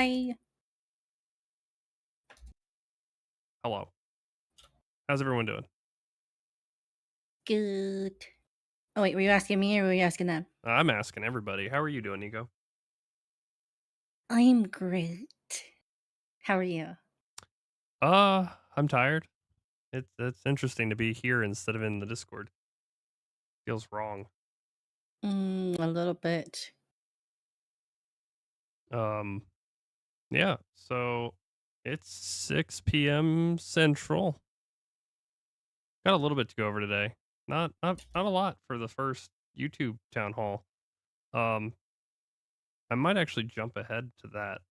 Hi. Hello. How's everyone doing? Good. Oh, wait, were you asking me or were you asking them? I'm asking everybody. How are you doing, Nico? I'm great. How are you? I'm tired. It's interesting to be here instead of in the Discord. Feels wrong. A little bit. Um, yeah. So it's 6 p.m. Central. Got a little bit to go over today. Not a lot for the first YouTube town hall. Um, I might actually jump ahead to that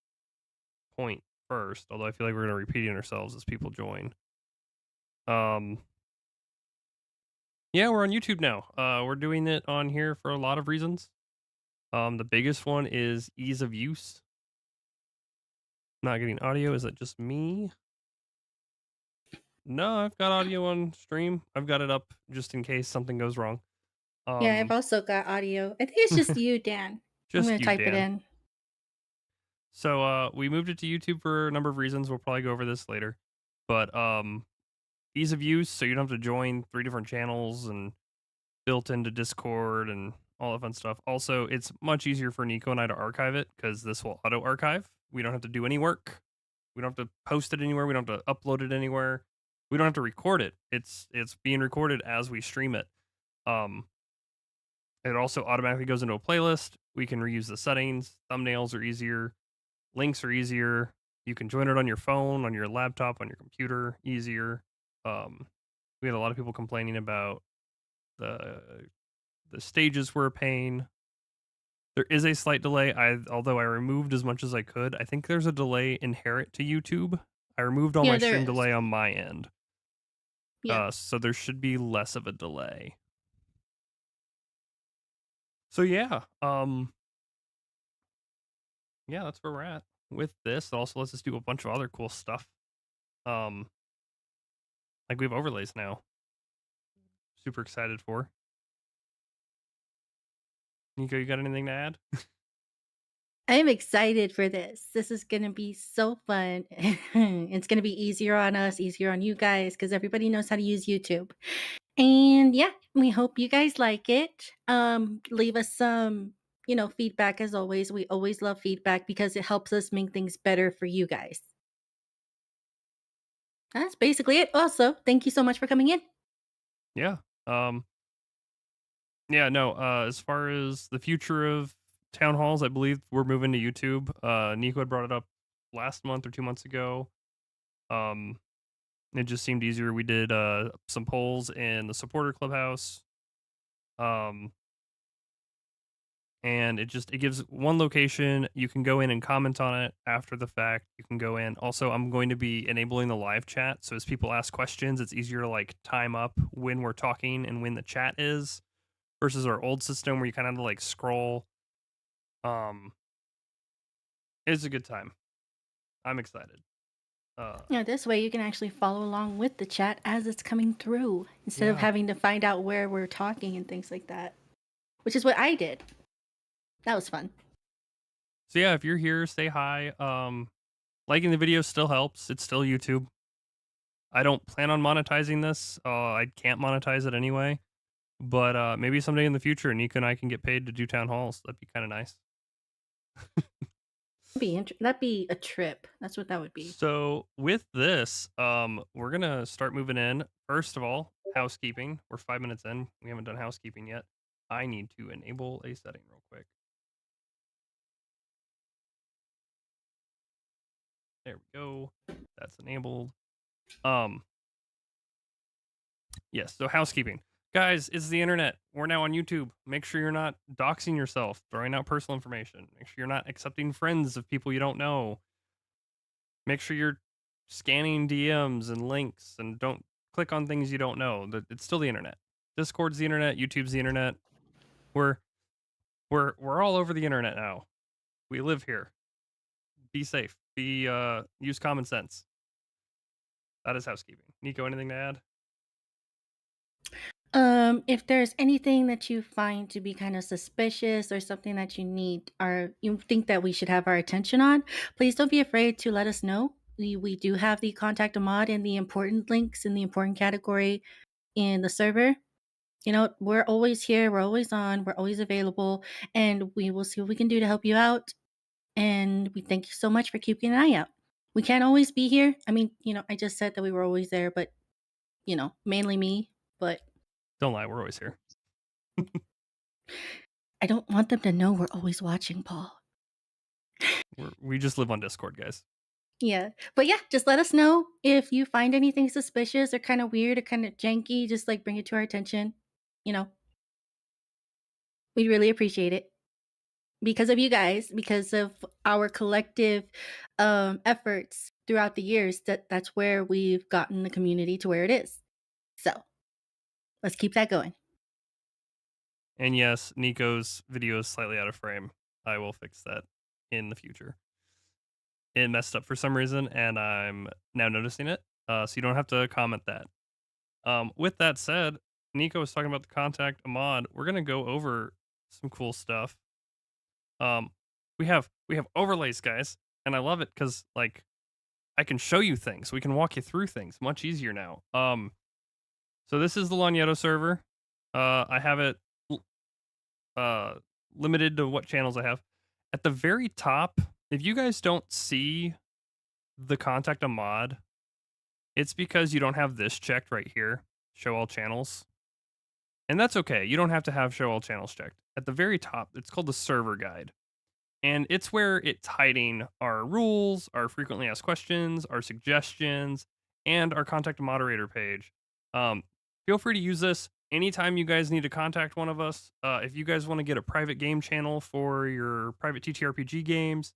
point first, although I feel like we're gonna repeating ourselves as people join. Um, yeah, we're on YouTube now. We're doing it on here for a lot of reasons. The biggest one is ease of use. Not getting audio. Is it just me? No, I've got audio on stream. I've got it up just in case something goes wrong. Yeah, I've Um, also got audio. I think it's just you, Dan. I'm just gonna you, type it Dan. in. So we moved it to YouTube for a number of reasons. We'll probably go over this later. But ease of use, so you don't have to join 3 different channels and built into Discord and all that fun stuff. Also, it's much easier for Nico and I to archive it because this will auto archive. We don't have to do any work. We don't have to post it anywhere. We don't have to upload it anywhere. We don't have to record it. It's being recorded as we stream it. Um, it also automatically goes into a playlist. We can reuse the settings. Thumbnails are easier. Links are easier. You can join it on your phone, on your laptop, on your computer, easier. Um, we had a lot of people complaining about the the stages were a pain. There is a slight delay. Although I removed as much as I could. I think there's a delay inherent to YouTube. I removed all my Yeah, there stream is. delay on my end. Yeah. So there should be less of a delay. So yeah, that's where we're at with this. It also lets us do a bunch of other cool stuff. Um, like we have overlays now. Super excited for. Nico, you got anything to add? I'm excited for this. This is gonna be so fun. It's gonna be easier on us, easier on you guys, because everybody knows how to use YouTube. And yeah, we hope you guys like it. Leave us some, feedback as always. We always love feedback because it helps us make things better for you guys. That's basically it. Also, thank you so much for coming in. Yeah. Um, yeah, no, as far as the future of town halls, I believe we're moving to YouTube. Nico had brought it up last month or 2 months ago. Um, it just seemed easier. We did some polls in the supporter clubhouse. Um, and it gives one location. You can go in and comment on it after the fact. You can go in. Also, I'm going to be enabling the live chat, so as people ask questions, it's easier to like time up when we're talking and when the chat is versus our old system where you kind of have to like scroll. Um, it's a good time. I'm excited. Uh, Yeah, this way you can actually follow along with the chat as it's coming through instead of yeah. having to find out where we're talking and things like that, which is what I did. That was fun. So yeah, if you're here, say hi. Liking the video still helps. It's still YouTube. I don't plan on monetizing this. I can't monetize it anyway. But maybe someday in the future, Nika and I can get paid to do town halls. That'd be kind of nice. That'd be a trip. That's what that would be. So with this, we're gonna start moving in. First of all, housekeeping. We're 5 minutes in. We haven't done housekeeping yet. I need to enable a setting real quick. There we go. That's enabled. Um, yes. So housekeeping, guys. It's the internet. We're now on YouTube. Make sure you're not doxing yourself, throwing out personal information. Make sure you're not accepting friends of people you don't know. Make sure you're scanning DMs and links and don't click on things you don't know. It's still the internet. Discord's the internet, YouTube's the internet. We're we're all over the internet now. We live here. Be safe. Be use common sense. That is housekeeping. Nico, anything to add? If there's anything that you find to be kind of suspicious or something that you need or you think that we should have our attention on, please don't be afraid to let us know. We do have the contact a mod and the important links in the important category in the server. You know, we're always here, we're always on, we're always available, and we will see what we can do to help you out. And we thank you so much for keeping an eye out. We can't always be here. I mean, I just said that we were always there, but mainly me, but Don't lie, we're always here. I don't want them to know we're always watching, Paul. We just live on Discord, guys. Yeah. But yeah, just let us know if you find anything suspicious or kind of weird or kind of janky. Just like bring it to our attention. You know, we really appreciate it because of you guys, because of our collective efforts throughout the years. That's where we've gotten the community to where it is. So let's keep that going. And yes, Nico's video is slightly out of frame. I will fix that in the future. It messed up for some reason, and I'm now noticing it. So you don't have to comment that. With that said, Nico was talking about the contact a mod. We're gonna go over some cool stuff. Um, we have overlays, guys, and I love it because like I can show you things. We can walk you through things much easier now. So this is the Lagneto server. I have it uh limited to what channels I have. At the very top, if you guys don't see the contact a mod, it's because you don't have this checked right here, show all channels. And that's okay. You don't have to have show all channels checked. At the very top, it's called the server guide. And it's where it's hiding our rules, our frequently asked questions, our suggestions, and our contact a moderator page. Feel free to use this anytime you guys need to contact one of us. If you guys want to get a private game channel for your private TTRPG games,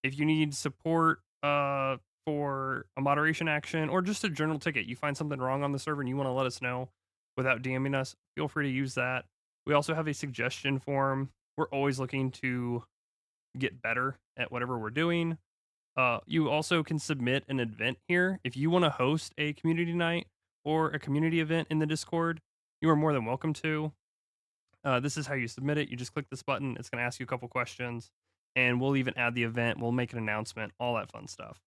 if you need support for a moderation action or just a journal ticket, you find something wrong on the server and you want to let us know without DMing us, feel free to use that. We also have a suggestion form. We're always looking to get better at whatever we're doing. You also can submit an event here. If you want to host a community night or a community event in the Discord, you are more than welcome to. This is how you submit it. You just click this button. It's going to ask you a couple questions, and we'll even add the event. We'll make an announcement, all that fun stuff.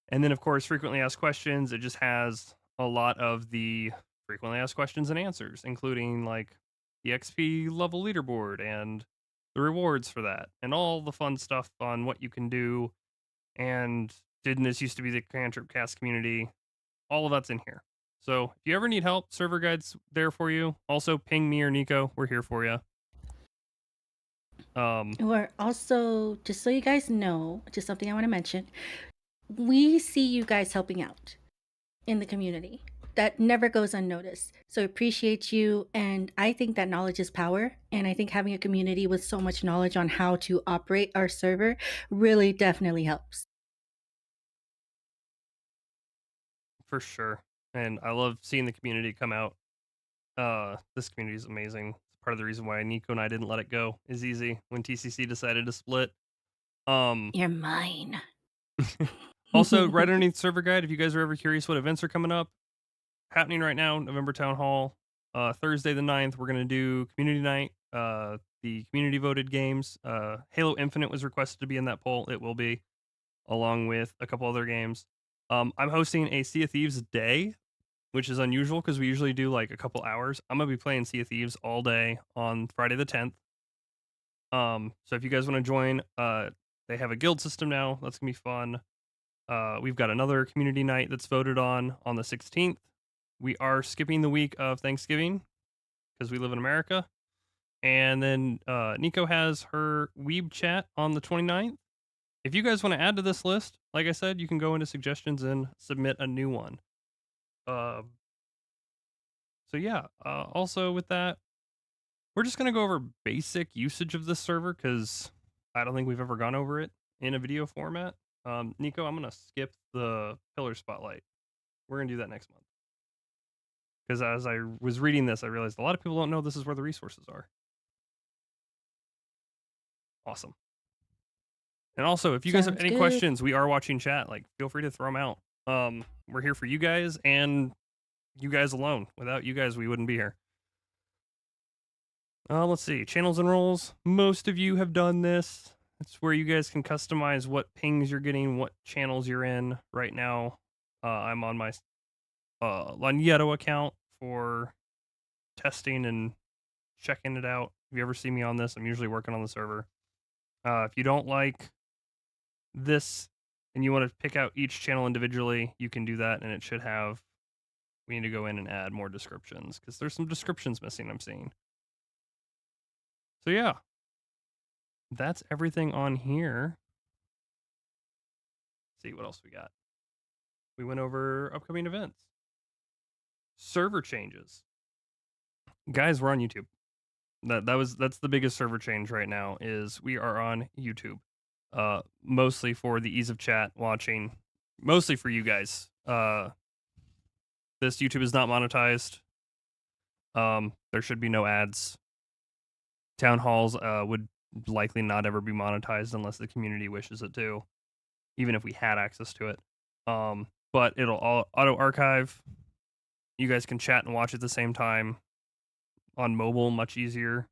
And then, of course, frequently asked questions. It just has a lot of the frequently asked questions and answers, including like the XP level leaderboard and the rewards for that, and all the fun stuff on what you can do. And didn't this used to be the Cantrip Cast community? All of that's in here. So if you ever need help, server guide's there for you. Also, ping me or Nico. We're here for you. Or also, just so you guys know, just something I want to mention, we see you guys helping out in the community. That never goes unnoticed. So appreciate you. And I think that knowledge is power. And I think having a community with so much knowledge on how to operate our server really definitely helps. For sure. And I love seeing the community come out. This community is amazing. It's part of the reason why Nico and I didn't let it go. Is easy when TCC decided to split. You're mine. Also, right underneath server guide, if you guys are ever curious what events are coming up, happening right now, November Town Hall, Thursday the 9th, we're gonna do community night. The community voted games. Halo Infinite was requested to be in that poll. It will be, along with a couple other games. I'm hosting a Sea of Thieves day, which is unusual because we usually do like a couple hours. I'm gonna be playing Sea of Thieves all day on Friday the 10th. So if you guys want to join, they have a guild system now. That's gonna be fun. We've got another community night that's voted on the 16th. We are skipping the week of Thanksgiving because we live in America. And then Nico has her Weeb chat on the 29th. If you guys want to add to this list, like I said, you can go into suggestions and submit a new one. So yeah, also with that, we're just going to go over basic usage of this server because I don't think we've ever gone over it in a video format. Nico, I'm going to skip the pillar spotlight. We're going to do that next month. Because as I was reading this, I realized a lot of people don't know this is where the resources are. Awesome. And also, if you guys have any questions, we are watching chat. Like, feel free to throw them out. We're here for you guys and you guys alone. Without you guys, we wouldn't be here. Let's see. Channels and roles. Most of you have done this. It's where you guys can customize what pings you're getting, what channels you're in. Right now, I'm on my Lagnietto account for testing and checking it out. If you ever see me on this, I'm usually working on the server. If you don't like this and you want to pick out each channel individually, you can do that, and it should have. We need to go in and add more descriptions because there's some descriptions missing. I'm seeing. So yeah, that's everything on here. Let's see what else we got. We went over upcoming events, server changes. Guys, we're on YouTube. That's the biggest server change right now. Is we are on YouTube, mostly for the ease of chat watching, mostly for you guys. This YouTube is not monetized. There should be no ads. Town halls would likely not ever be monetized unless the community wishes it to, even if we had access to it. But it'll auto archive. You guys can chat and watch at the same time. On mobile, much easier.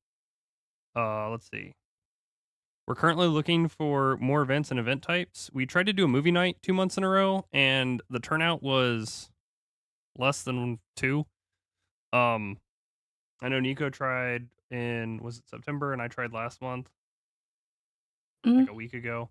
Let's see. We're currently looking for more events and event types. We tried to do a movie night 2 months in a row, and the turnout was less than 2. I know Nico tried was it September, and I tried last month, like a week ago.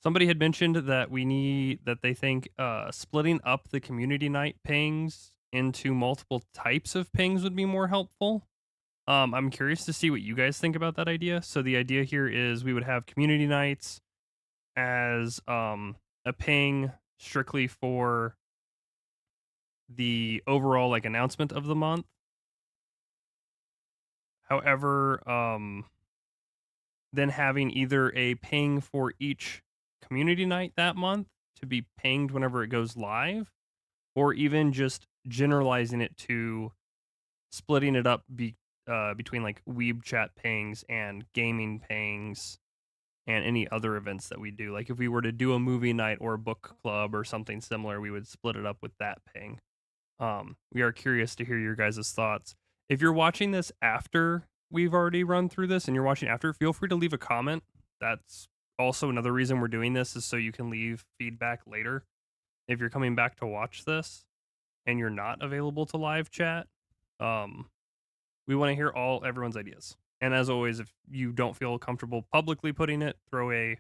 Somebody had mentioned that they think splitting up the community night pings into multiple types of pings would be more helpful. I'm curious to see what you guys think about that idea. So the idea here is we would have community nights as a ping strictly for the overall like announcement of the month. However, then having either a ping for each community night that month to be pinged whenever it goes live, or even just generalizing it to splitting it up between like Weeb chat pings and gaming pings and any other events that we do. Like if we were to do a movie night or a book club or something similar, we would split it up with that ping. We are curious to hear your guys' thoughts. If you're watching this after we've already run through this and you're watching after, feel free to leave a comment. That's also another reason we're doing this, is so you can leave feedback later. If you're coming back to watch this and you're not available to live chat, we want to hear everyone's ideas. And as always, if you don't feel comfortable publicly putting it, throw a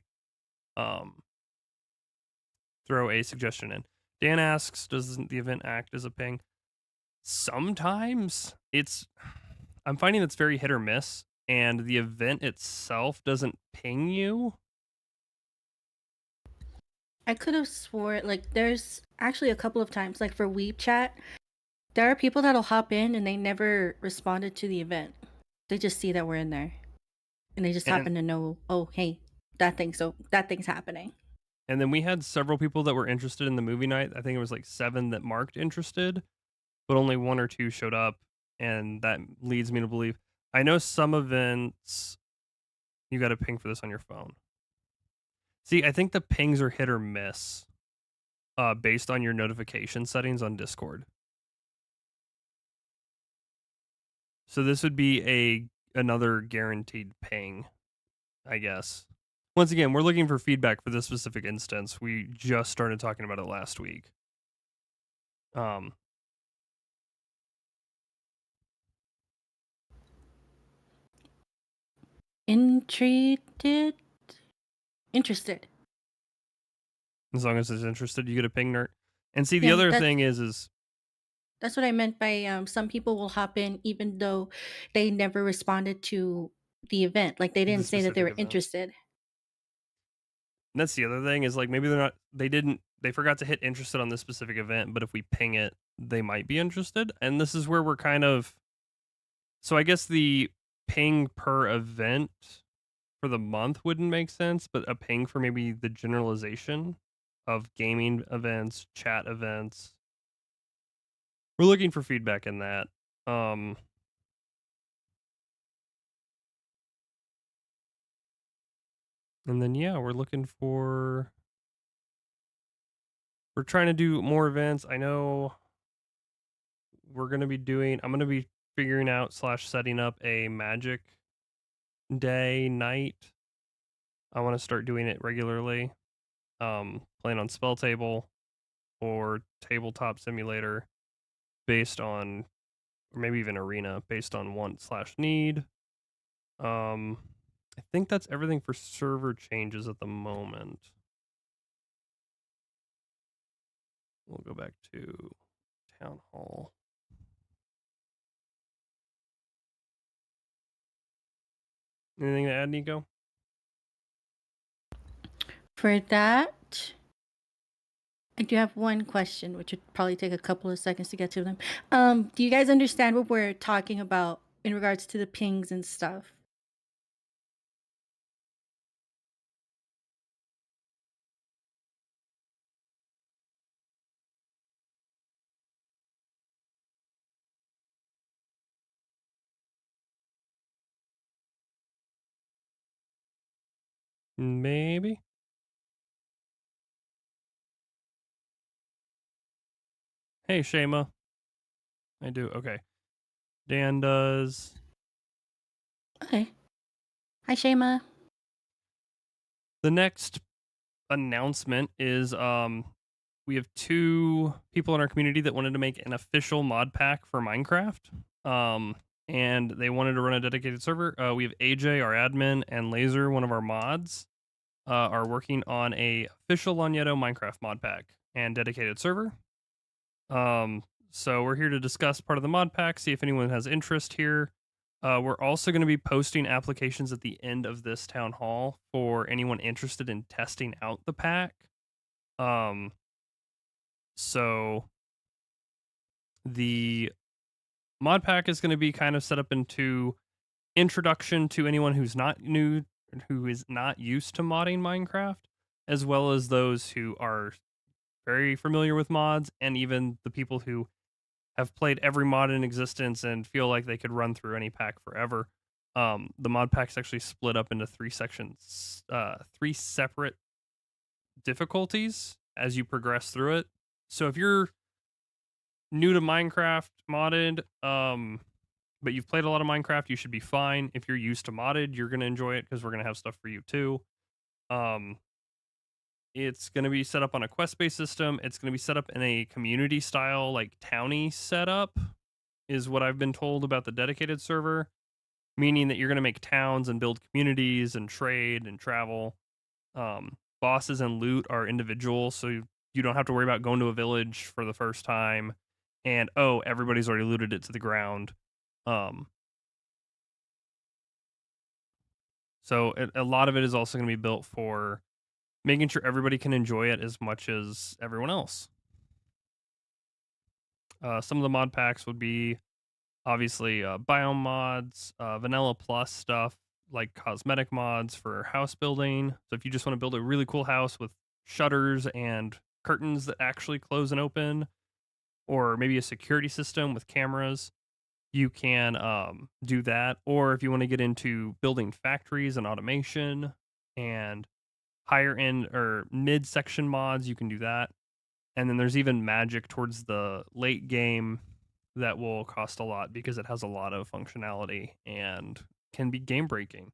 suggestion in. Dan asks, does the event act as a ping? Sometimes I'm finding it's very hit or miss, and the event itself doesn't ping you. I could have swore like there's actually a couple of times like for Weeb chat, there are people that'll hop in and they never responded to the event. They just see that we're in there, and they just And happen to know, oh hey, that thing's happening. and then we had several people that were interested in the movie night. I think it was like 7 that marked interested, but only 1 or 2 showed up, and that leads me to believe. I know some events you got to ping for this on your phone. See, I think the pings are hit or miss based on your notification settings on Discord. So this would be another guaranteed ping, I guess. Once again, we're looking for feedback for this specific instance. We just started talking about it last week. Interested. As long as it's interested, you get a ping nerd. And see, the Yeah, other thing is that's what I meant by some people will hop in even though they never responded to the event. Like they the didn't say that they specific were event. interested. And that's the other thing, is like maybe they forgot to hit interested on this specific event, but if we ping it, they might be interested. And this is where we're kind of, so I guess the ping per event for the month wouldn't make sense, but a ping for maybe the generalization of gaming events, chat events. We're looking for feedback in that. And then yeah, we're looking for We're trying to do more events. I know I'm gonna be figuring out slash setting up a magic day night. I want to start doing it regularly. Playing on Spell Table or Tabletop Simulator based on, or maybe even Arena based on want slash need. Um, I think that's everything for server changes at the moment. We'll go back to Town Hall. Anything to add, Nico? For that, I do have one question, which would probably take a couple of seconds to get to them. Do you guys understand what we're talking about in regards to the pings and stuff? Maybe. Hey, Shema. I do. Okay. Dan does. Okay. Hi, Shema. The next announcement is we have two people in our community that wanted to make an official mod pack for Minecraft. And they wanted to run a dedicated server. We have AJ, our admin, and Laser, one of our mods, are working on a official Lagneto Minecraft mod pack and dedicated server. So we're here to discuss part of the mod pack, see if anyone has interest here. We're also going to be posting applications at the end of this town hall for anyone interested in testing out the pack. So the mod pack is going to be kind of set up into introduction to anyone who's not new, who is not used to modding Minecraft, as well as those who are very familiar with mods, and even the people who have played every mod in existence and feel like they could run through any pack forever. The mod pack's actually split up into three sections, three separate difficulties as you progress through it. So if you're new to Minecraft modded, but you've played a lot of Minecraft, you should be fine. If you're used to modded, you're gonna enjoy it because we're gonna have stuff for you too. It's gonna be set up on a quest-based system. It's gonna be set up in a community style, like towny setup, is what I've been told about the dedicated server. Meaning that you're gonna make towns and build communities and trade and travel. Bosses and loot are individual, so you don't have to worry about going to a village for the first time and everybody's already looted it to the ground. So a lot of it is also going to be built for making sure everybody can enjoy it as much as everyone else. Some of the mod packs would be obviously biome mods, vanilla plus stuff like cosmetic mods for house building. So if you just want to build a really cool house with shutters and curtains that actually close and open, or maybe a security system with cameras, you can do that. Or if you want to get into building factories and automation and higher end or mid section mods, you can do that. And then there's even magic towards the late game that will cost a lot because it has a lot of functionality and can be game breaking.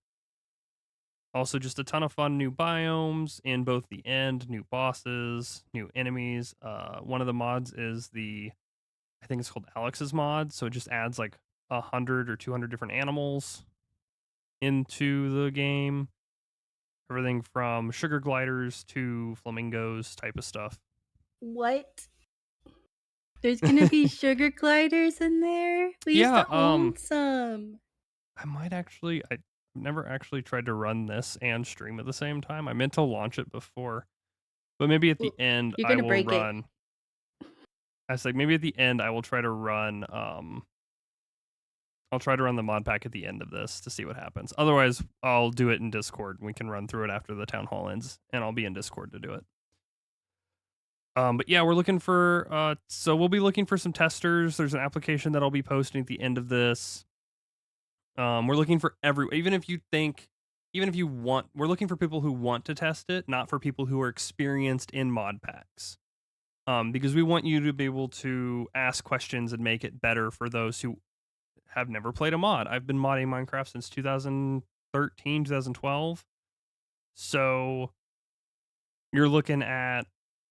Also, just a ton of fun new biomes in both the end, new bosses, new enemies. One of the mods is I think it's called Alex's mod. So it just adds like 100 or 200 different animals into the game. Everything from sugar gliders to flamingos type of stuff. What? There's gonna be sugar gliders in there? We used Yeah, to own some. I've never actually tried to run this and stream at the same time. I meant to launch it before, but maybe at the Well, end you're I gonna will break it. run. I was like, maybe at the end I will try to run. I'll try to run the mod pack at the end of this to see what happens. Otherwise, I'll do it in Discord. And we can run through it after the town hall ends, and I'll be in Discord to do it. But yeah, we're looking for. So we'll be looking for some testers. There's an application that I'll be posting at the end of this. We're looking for even if you want, we're looking for people who want to test it, not for people who are experienced in mod packs. because we want you to be able to ask questions and make it better for those who have never played a mod. I've been modding Minecraft since 2013, 2012. So you're looking at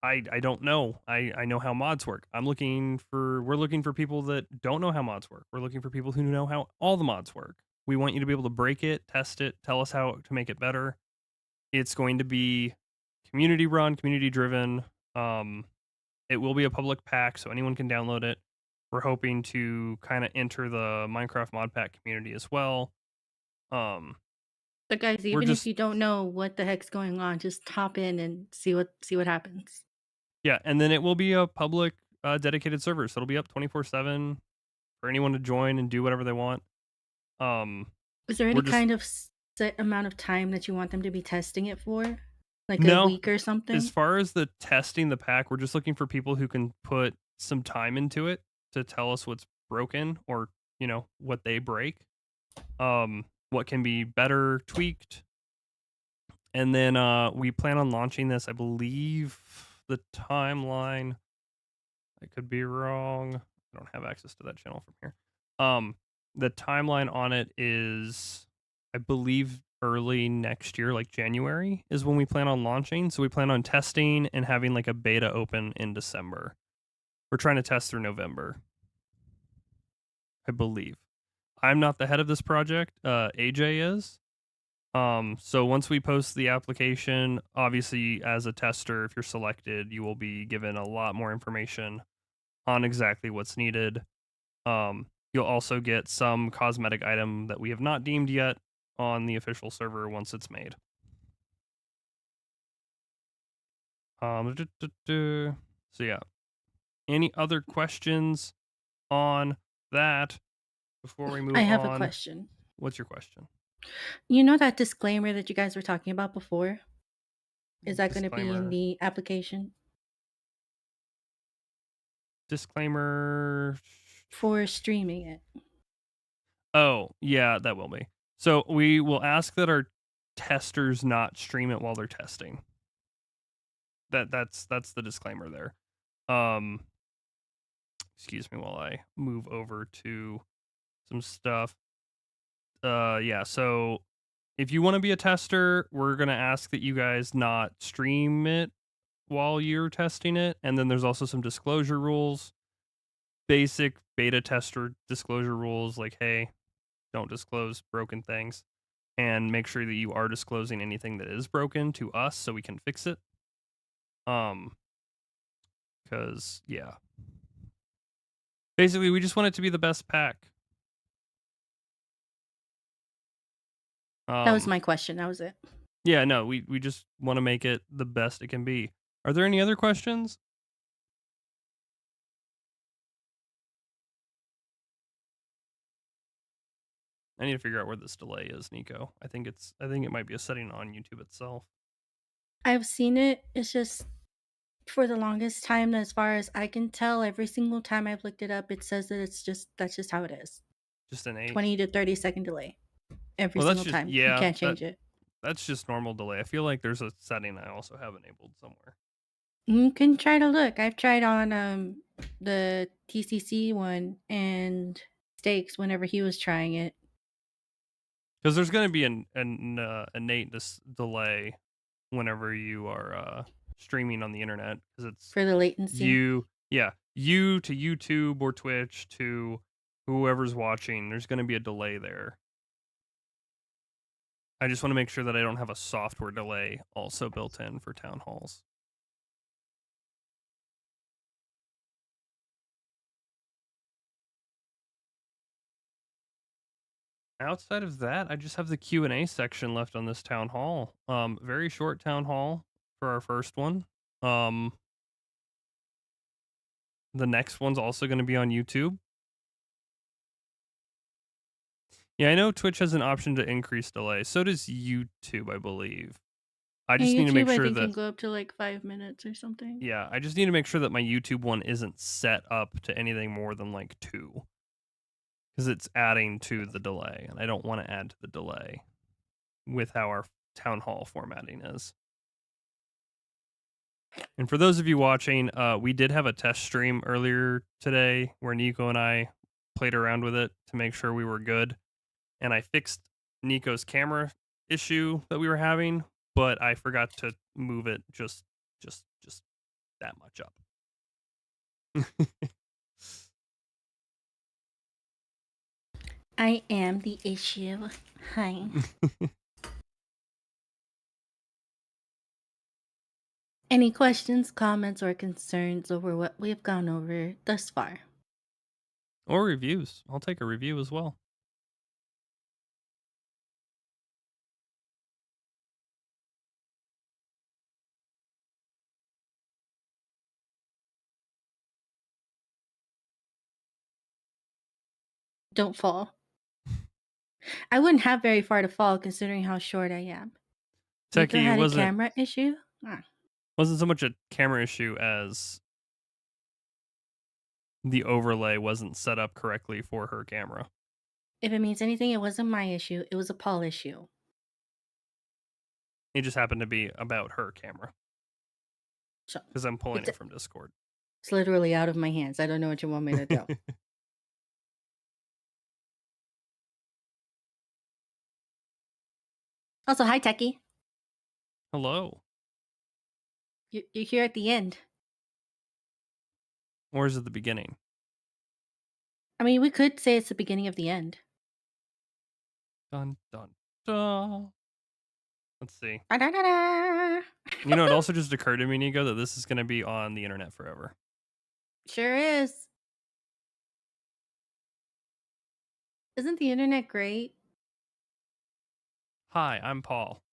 I don't know. I know how mods work. We're looking for people that don't know how mods work. We're looking for people who know how all the mods work. We want you to be able to break it, test it, tell us how to make it better. It's going to be community run, community driven. Um, it will be a public pack, so anyone can download it. We're hoping to kind of enter the Minecraft mod pack community as well. Um, But guys, we're even if just you don't know what the heck's going on, just hop in and see what happens. Yeah, and then it will be a public dedicated server, so it'll be up 24/7 for anyone to join and do whatever they want. Um, Is there we're any just kind of set amount of time that you want them to be testing it for? Like a No, week or as something? far as the testing the pack, we're just looking for people who can put some time into it to tell us what's broken or, what they break. What can be better, tweaked. And then we plan on launching this, I believe the timeline, I could be wrong. I don't have access to that channel from here. The timeline on it is, I believe, early next year, like January, is when we plan on launching. So we plan on testing and having like a beta open in December. We're trying to test through November, I believe. I'm not the head of this project. AJ is. So once we post the application, obviously as a tester, if you're selected, you will be given a lot more information on exactly what's needed. You'll also get some cosmetic item that we have not deemed yet on the official server once it's made. So yeah. Any other questions on that before we I move have a on? question. What's your question? You know that disclaimer that you guys were talking about before? Is that going to be in Disclaimer. the application Disclaimer. for streaming it? Oh, yeah, that will be. So we will ask that our testers not stream it while they're testing. That's the disclaimer there. Excuse me while I move over to some stuff. Yeah, so if you want to be a tester, we're going to ask that you guys not stream it while you're testing it. And then there's also some disclosure rules, basic beta tester disclosure rules like, hey, don't disclose broken things, and make sure that you are disclosing anything that is broken to us so we can fix it. Because, yeah. Basically, we just want it to be the best pack. That was my question. That was it. Yeah, no, we just want to make it the best it can be. Are there any other questions? I need to figure out where this delay is, Nico. I think it might be a setting on YouTube itself. I've seen it. It's just for the longest time, as far as I can tell, every single time I've looked it up, it says that that's just how it is. Just an 8. 20 to 30-second delay every Well, that's single just time. You can't change it. that's just normal delay. I feel like there's a setting I also have enabled somewhere. You can try to look. I've tried on the TCC one and Stakes whenever he was trying it. Because there's going to be an innate delay whenever you are streaming on the internet, because it's For the latency. you to YouTube or Twitch to whoever's watching. There's going to be a delay there. I just want to make sure that I don't have a software delay also built in for town halls. Outside of that, I just have the Q&A section left on this town hall. Very short town hall for our first one. The next one's also going to be on YouTube. Yeah, I know Twitch has an option to increase delay. So does YouTube, I believe. I just need to make YouTube, I sure think, can that go up to like 5 minutes or something. yeah, I just need to make sure that my YouTube one isn't set up to anything more than like 2. Because it's adding to the delay, and I don't want to add to the delay with how our town hall formatting is. And for those of you watching, we did have a test stream earlier today where Nico and I played around with it to make sure we were good. And I fixed Nico's camera issue that we were having, but I forgot to move it just that much up. I am the issue. Hi. Any questions, comments, or concerns over what we have gone over thus far? Or reviews. I'll take a review as well. Don't fall. I wouldn't have very far to fall considering how short I am. Nico Techie, it had a wasn't camera issue? Ah. so much a camera issue as the overlay wasn't set up correctly for her camera. If it means anything, it wasn't my issue. It was a Paul issue. It just happened to be about her camera So because I'm pulling it's, it from Discord. it's literally out of my hands. I don't know what you want me to do. Also, hi, Techie. Hello. You're here at the end. Or is it the beginning? I mean, we could say it's the beginning of the end. Dun dun dun. Let's see. Da-da-da-da. You know, it also just occurred to me, Nico, that this is going to be on the internet forever. Sure is. Isn't the internet great? Hi, I'm Paul.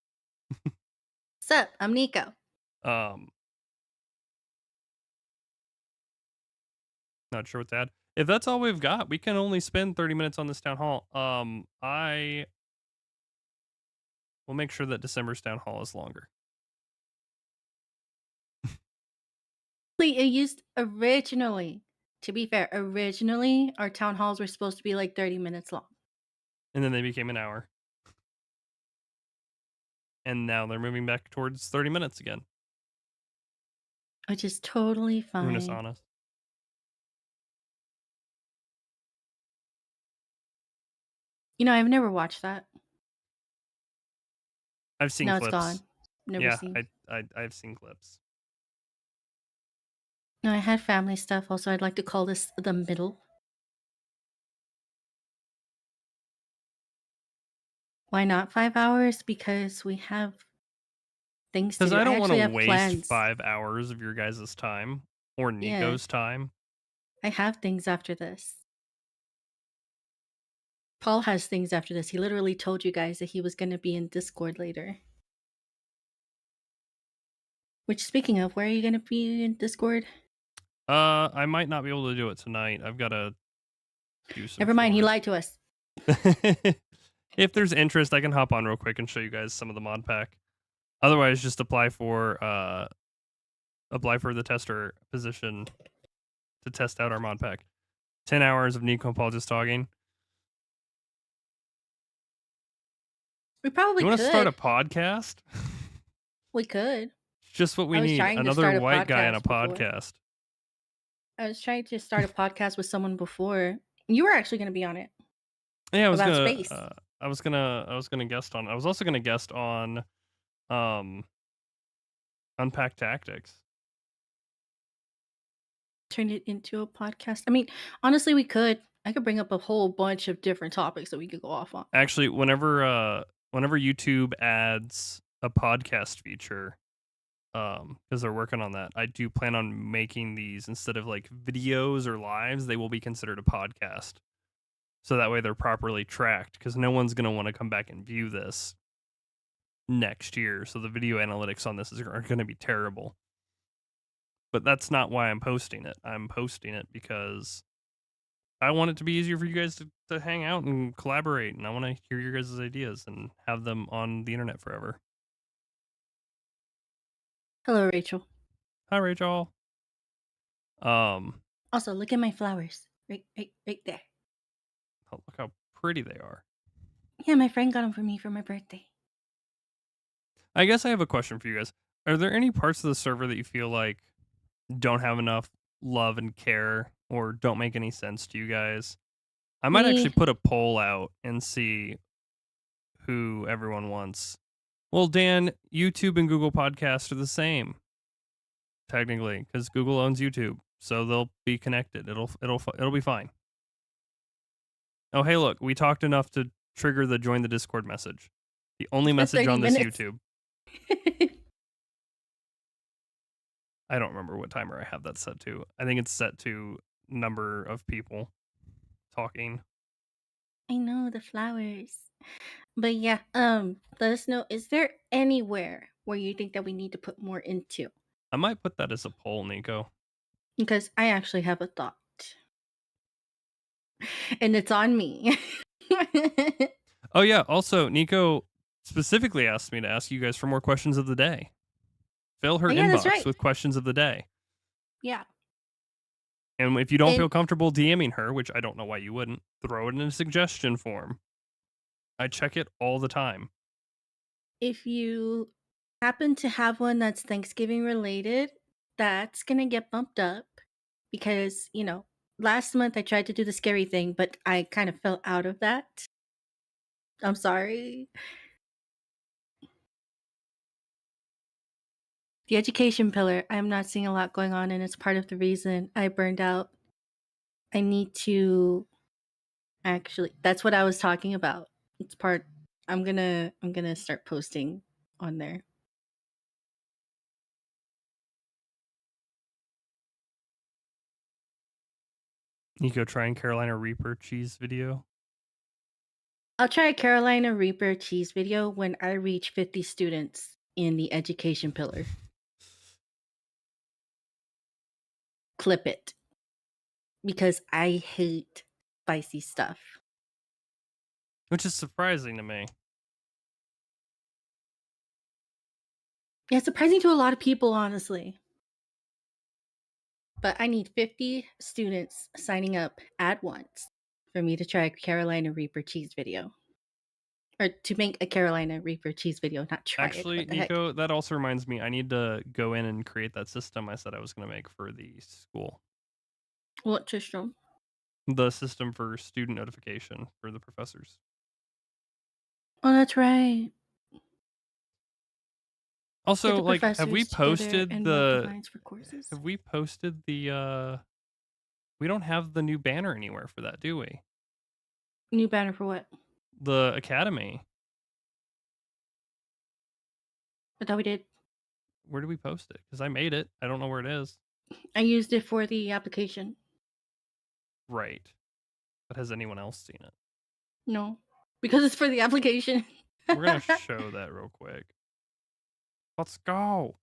Sup, I'm Nico. Not sure what to add. If that's all we've got, we can only spend 30 minutes on this town hall. I will make sure that December's town hall is longer. It used originally, to be fair, originally our town halls were supposed to be like 30 minutes long. And then they became an hour. And now they're moving back towards 30 minutes again. Which is totally fine. Unis honest. You know, I've never watched that. I've seen Now clips. it's gone. Never Yeah, seen. I've seen clips. No, I had family stuff. Also, I'd like to call this the middle. Why not 5 hours? Because we have things to Because do. I don't want actually to have waste plans. 5 hours of your guys' time or Yeah. Nico's time. I have things after this. Paul has things after this. He literally told you guys that he was going to be in Discord later. Which, speaking of, where are you going to be in Discord? I might not be able to do it tonight. I've got to do some Never mind, he chores. lied to us. If there's interest, I can hop on real quick and show you guys some of the mod pack. Otherwise, just apply for the tester position to test out our mod pack. 10 hours of Nico and Paul just talking. We probably You want could. to start a podcast? We could. It's just what we I was need. trying to Another start a white guy on a podcast before. podcast. I was trying to start a podcast with someone before. You were actually going to be on it. Yeah, I was About gonna. space. I was gonna guest on. I was also gonna guest on, Unpack Tactics. Turn it into a podcast. I mean, honestly, we could. I could bring up a whole bunch of different topics that we could go off on. Actually, whenever YouTube adds a podcast feature, because they're working on that, I do plan on making these instead of like videos or lives, they will be considered a podcast. So that way they're properly tracked, because no one's gonna want to come back and view this next year. So the video analytics on this are going to be terrible. But that's not why I'm posting it. I'm posting it because I want it to be easier for you guys to hang out and collaborate, and I want to hear your guys' ideas and have them on the internet forever. Hello, Rachel. Hi, Rachel. Also, look at my flowers. Right there. Oh, look how pretty they are. Yeah, my friend got them for me for my birthday. I guess I have a question for you guys. Are there any parts of the server that you feel like don't have enough love and care or don't make any sense to you guys? I might actually Me, put a poll out and see who everyone wants. Well, Dan, YouTube and Google Podcasts are the same technically because Google owns YouTube, so they'll be connected. It'll be fine. Oh, hey, look, we talked enough to trigger the join the Discord message. The only for message 30 on this minutes. YouTube. I don't remember what timer I have that set to. I think it's set to number of people talking. I know the flowers. But yeah, let us know, is there anywhere where you think that we need to put more into? I might put that as a poll, Nico. Because I actually have a thought. And it's on me. Oh yeah, also Nico specifically asked me to ask you guys for more questions of the day. Fill her Oh, yeah, that's inbox right. with questions of the day. Yeah. And if you don't And feel comfortable DMing her, which I don't know why you wouldn't, throw it in a suggestion form. I check it all the time. if you happen to have one that's Thanksgiving related, that's going to get bumped up because, last month I tried to do the scary thing, but I kind of fell out of that. I'm sorry. The education pillar, I'm not seeing a lot going on, and it's part of the reason I burned out. I need to actually, that's what I was talking about. It's part I'm gonna start posting on there. Nico trying Carolina Reaper cheese video. I'll try a Carolina Reaper cheese video when I reach 50 students in the education pillar. Clip it because I hate spicy stuff. Which is surprising to me. Yeah, it's surprising to a lot of people, honestly. But I need 50 students signing up at once for me to try a Carolina Reaper cheese video. Or to make a Carolina Reaper cheese video, not try it. Actually, What the heck? Nico, that also reminds me I need to go in and create that system I said I was going to make for the school. What, Tristram? The system for student notification for the professors. Oh, that's right. Get Also, the like, have we professors together posted and make the lines for courses. we don't have the new banner anywhere for that, do we? New banner for what? The academy. I thought we did. Where do we post it? Because I made it. I don't know where it is. I used it for the application. Right. But has anyone else seen it? No, because it's for the application. We're gonna show that real quick. Let's go.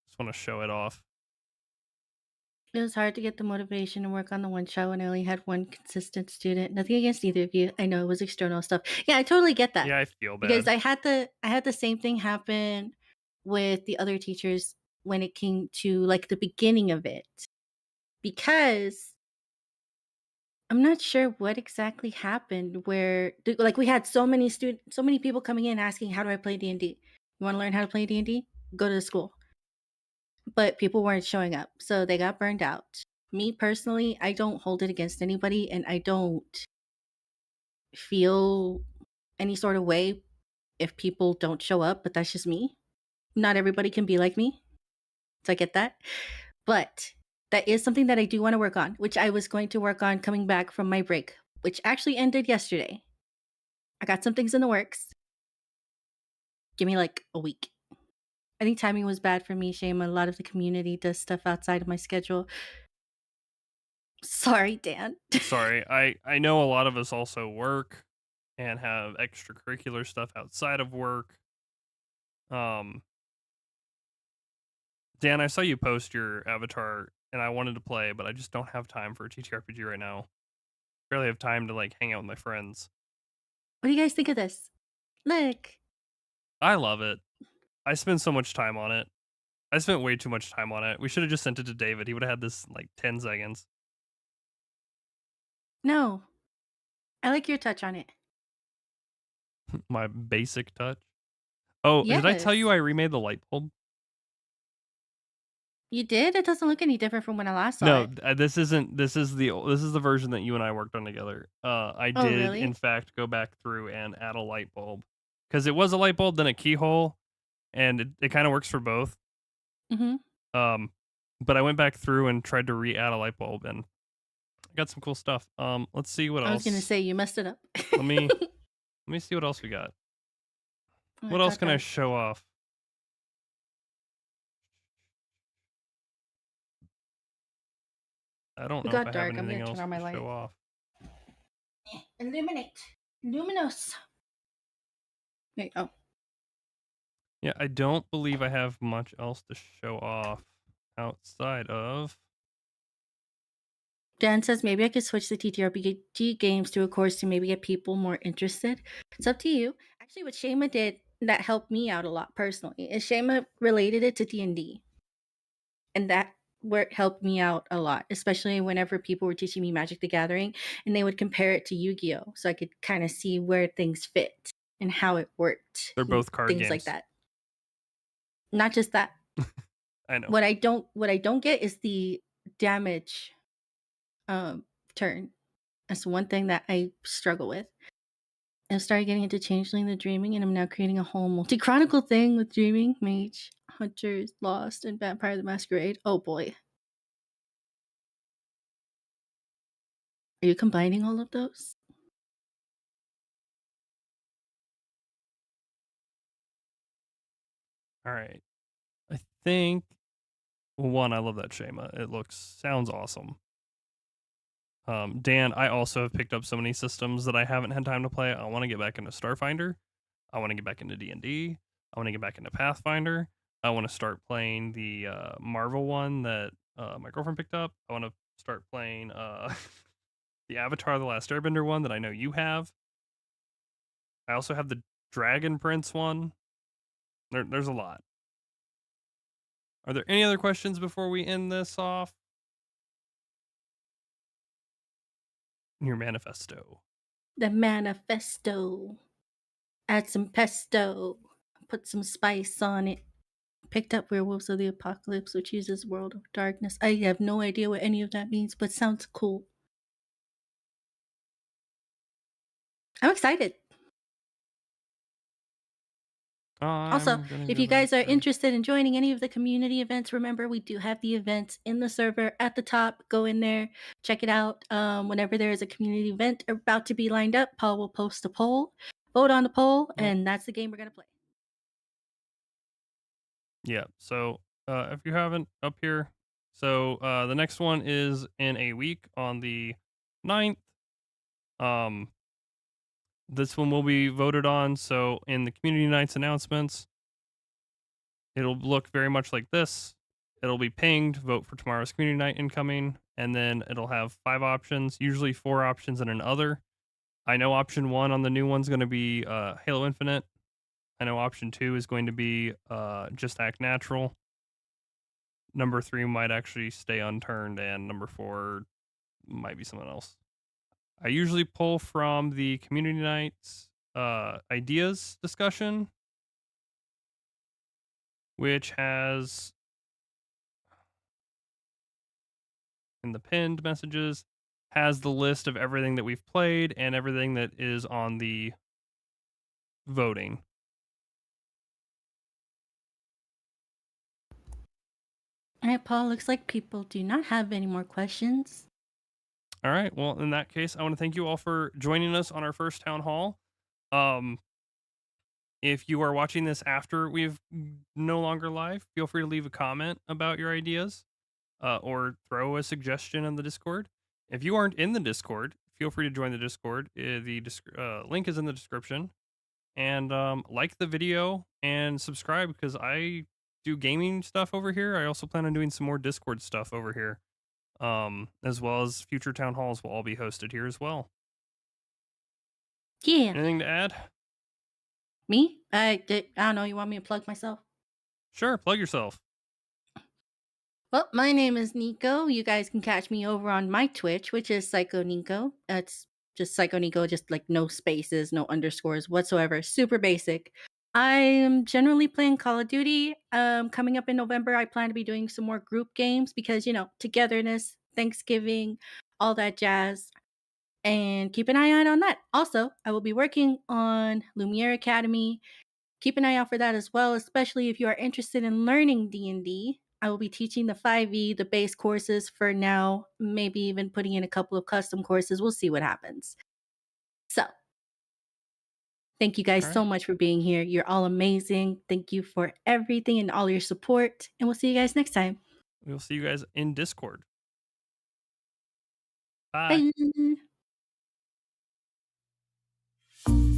Just want to show it off. It was hard to get the motivation to work on the one shot when I only had one consistent student. Nothing against either of you. I know it was external stuff. Yeah, I totally get that. Yeah, I feel bad. Because I had the same thing happen with the other teachers when it came to like the beginning of it. Because I'm not sure what exactly happened where like we had so many people coming in asking how do I play D&D? You want to learn how to play D&D? Go to the school. But people weren't showing up, so they got burned out. Me personally, I don't hold it against anybody and I don't feel any sort of way if people don't show up, but that's just me. Not everybody can be like me. So I get that. But that is something that I do want to work on, which I was going to work on coming back from my break, which actually ended yesterday. I got some things in the works. Give me like a week. I think timing was bad for me, Shame. A lot of the community does stuff outside of my schedule. Sorry, Dan. Sorry. I know a lot of us also work and have extracurricular stuff outside of work. Dan, I saw you post your avatar and I wanted to play, but I just don't have time for a TTRPG right now. Barely have time to like hang out with my friends. What do you guys think of this? Look. I love it. I spend so much time on it. I spent way too much time on it. We should have just sent it to David. He would have had this in like 10 seconds. No. I like your touch on it. My basic touch. Oh, did I tell you Yes. I remade the light bulb? You did? It doesn't look any different from when I last saw No, it. this isn't. This is the version that you and I worked on together. I Oh, did in really? fact go back through and add a light bulb because it was a light bulb, then a keyhole, and it kind of works for both. Mhm. Um, but I went back through and tried to re-add a light bulb, and I got some cool stuff. Let's see what I was gonna else. say you messed it up. Let me let me see what else we got. Oh, What it else got can I dark. show off? I don't It know if I got have dark. I'm anything gonna turn else on my to show light. off. Illuminate. Luminous. Wait, oh. Yeah, I don't believe I have much else to show off outside of. Dan says maybe I could switch the TTRPG games to a course to maybe get people more interested. It's up to you. Actually, what Shema did that helped me out a lot personally is Shema related it to D&D, and that work helped me out a lot, especially whenever people were teaching me Magic the Gathering and they would compare it to Yu-Gi-Oh, so I could kind of see where things fit and how it worked, They're both card things like games. that. Not just that. I know. What I don't get is the damage um turn. That's one thing that I struggle with. I started getting into Changeling the Dreaming, and I'm now creating a whole multi-chronicle thing with Dreaming, Mage, Hunters, Lost, and Vampire the Masquerade. Oh boy. Are you combining all of those? All right. I think well, one, I love that Shema. It sounds awesome. Dan, I also have picked up so many systems that I haven't had time to play. I want to get back into Starfinder. I want to get back into D&D. I want to get back into Pathfinder. I want to start playing the Marvel one that my girlfriend picked up. I want to start playing the Avatar: The Last Airbender one that I know you have. I also have the Dragon Prince one. There's a lot. Are there any other questions before we end this off? Your manifesto. The manifesto. Add some pesto. Put some spice on it. Picked up Werewolves of the Apocalypse, which uses World of Darkness. I have no idea what any of that means, but sounds cool. I'm excited. Also, I'm gonna if go you back guys are through. interested in joining any of the community events, remember we do have the events in the server at the top. Go in there, check it out. Whenever there is a community event about to be lined up, Paul will post a poll. Vote on the poll, Oh, and that's the game we're gonna play. yeah. So if you haven't up here, so the next one is in a week on the 9th. Um, this one will be voted on. So in the community nights announcements, it'll look very much like this. It'll be pinged, vote for tomorrow's community night incoming, and then it'll have 5 options, usually 4 options and an other. I know option 1 on the new one's going to be Halo Infinite. I know option 2 is going to be Just Act Natural. Number 3 might actually stay unturned, and number 4 might be something else. I usually pull from the community nights ideas discussion, which has in the pinned messages has the list of everything that we've played and everything that is on the voting. All right, Paul. Looks like people do not have any more questions. All right. Well, in that case, I want to thank you all for joining us on our first town hall. Um, if you are watching this after we've no longer live, feel free to leave a comment about your ideas or throw a suggestion in the Discord. If you aren't in the Discord, feel free to join the Discord. The link is in the description. And like the video and subscribe because I do gaming stuff over here. I also plan on doing some more Discord stuff over here, as well as future town halls will all be hosted here as well. Yeah. Anything to add? Me? I don't know. You want me to plug myself? Sure, plug yourself. Well, my name is Nico. You guys can catch me over on my Twitch, which is Psycho Nico. That's just Psycho Nico, just like no spaces, no underscores whatsoever. Super basic. I am generally playing Call of Duty. Coming up in November, I plan to be doing some more group games because, togetherness, Thanksgiving, all that jazz. And keep an eye out on that. Also, I will be working on Lumiere Academy. Keep an eye out for that as well, especially if you are interested in learning D&D. I will be teaching the 5e, the base courses for now, maybe even putting in a couple of custom courses. We'll see what happens. So, thank you All guys so right. much for being here. You're all amazing. Thank you for everything and all your support. And we'll see you guys next time. We'll see you guys in Discord. Bye. Bye.